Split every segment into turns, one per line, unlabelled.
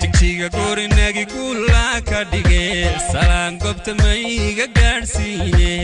Tigtiga guri nagi gula kadige salaan gobta maiga gaarsiine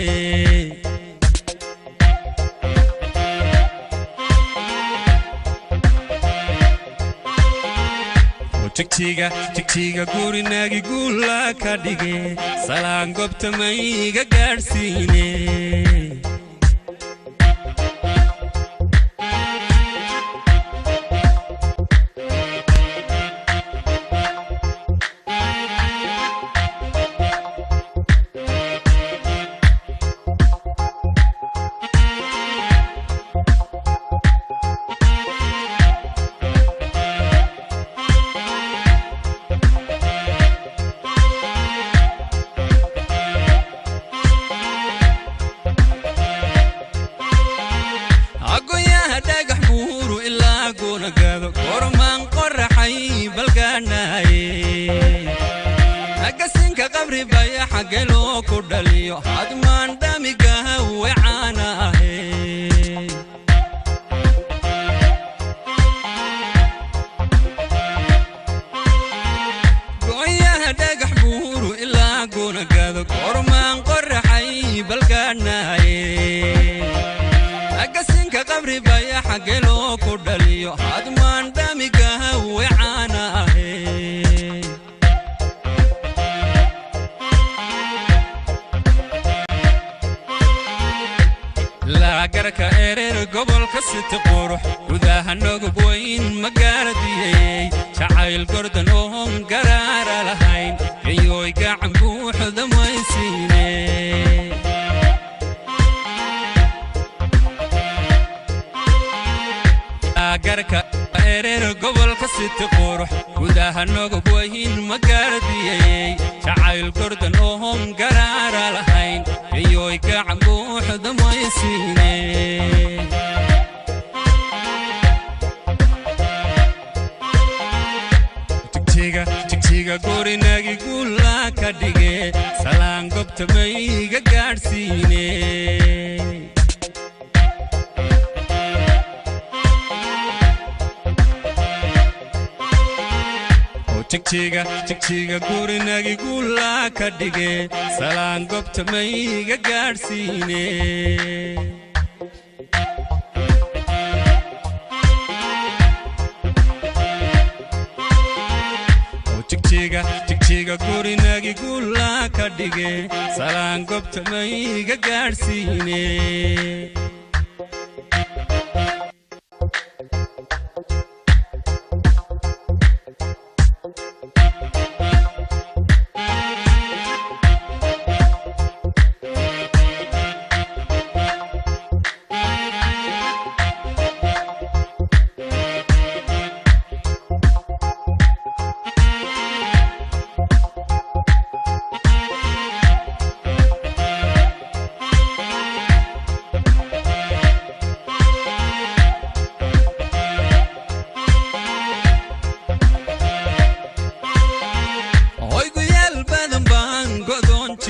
Tigtiga guri nagi gula kadige salaan gobta maiga gaarsiine Tigtiga guri nagi gula kadige salaan gobta maiga gaarsiine Tigtiga guri nagi gula kadige salaan gobta maiga gaarsiine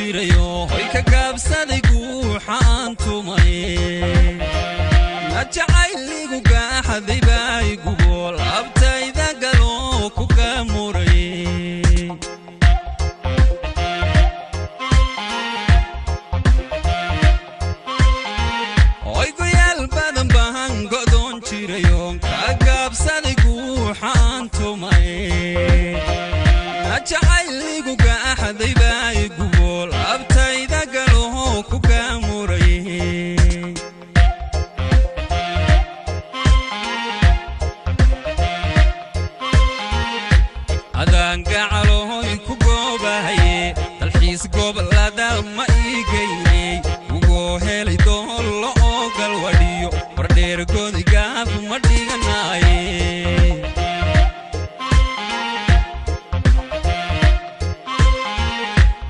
jirayo hoy ka gaabsaday guuxaan tumay jacayligu gaaxaday baa igu bool abtayda galo ku gamuray hoy goyaal badan baan go'doon jirayo ka gaabsaday guuxaan tumay jacayligu gaaxaday baa igu bool abtayda galo ku gamuray gacaloy ku goobahaye dalxiis gobolada ma iigaynay ugu helay doollo oo galwadhiyo wardheer godigaab ma dhiganaaye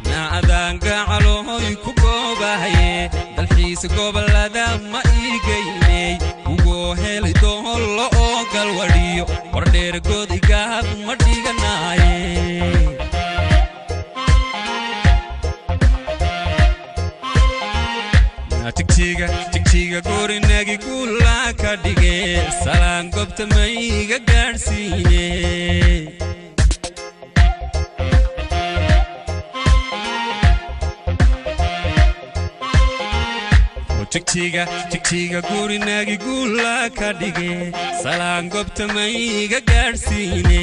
naadaan gacaloy ku goobahaye dalxiis gobolada ma iigaynay ugu helay doollo oo galwadhiyo wardheer godigaab ma dhiganaaye tigtiga gorinagi guula ka dhige salaan gobta mayga gaadhsiine tigtiga gorinagi guula ka dhige salaan gobta mayga gaadhsiine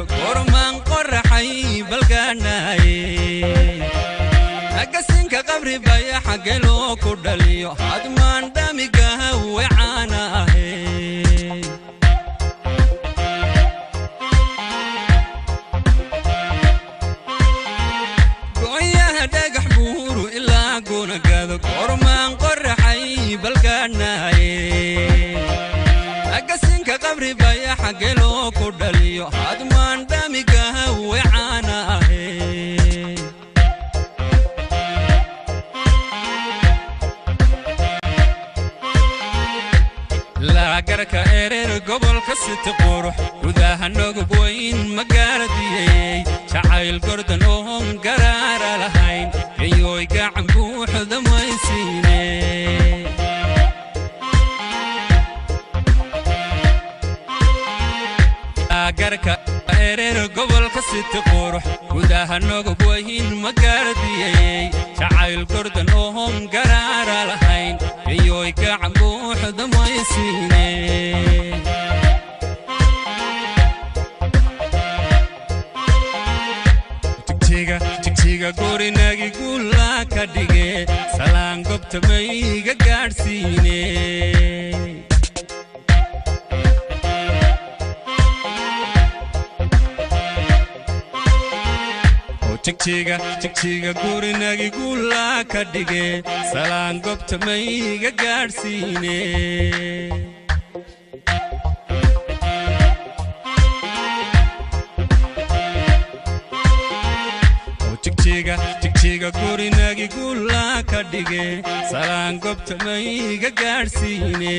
gormaan qoraxay balgaanaye agasinka qabri baya xagge loo ku dhaliyo hadmaan dhamigaha wecaanahe go'yaha dhagax buuru ilaa gunagado gormaan qoraxay balgaanaye agasinka qabri baya xagge loo ku dhaliyo hadmaan dhamigaha wecaanahe laagarka ereer gobolka siti qurux gudaha nogub weyn magaaladiyey jacayl gordan oon garaara lahayn gayoy gacan buuxda maysiine garka ereer gobolka siti qurux gudaha nogub weyn magaaladiyey jacayl gordan oon garaara lahayn gayoy gacan buuxda maysiine tigtiga gorinagi guula ka dhige salaan gobta mayga gaadhsiine tigtiga gorinagi guula ka dhige salaan gobta mayga gaadhsiine tigtiga gorinagi guula ka dhige salaan gobta mayga gaadhsiine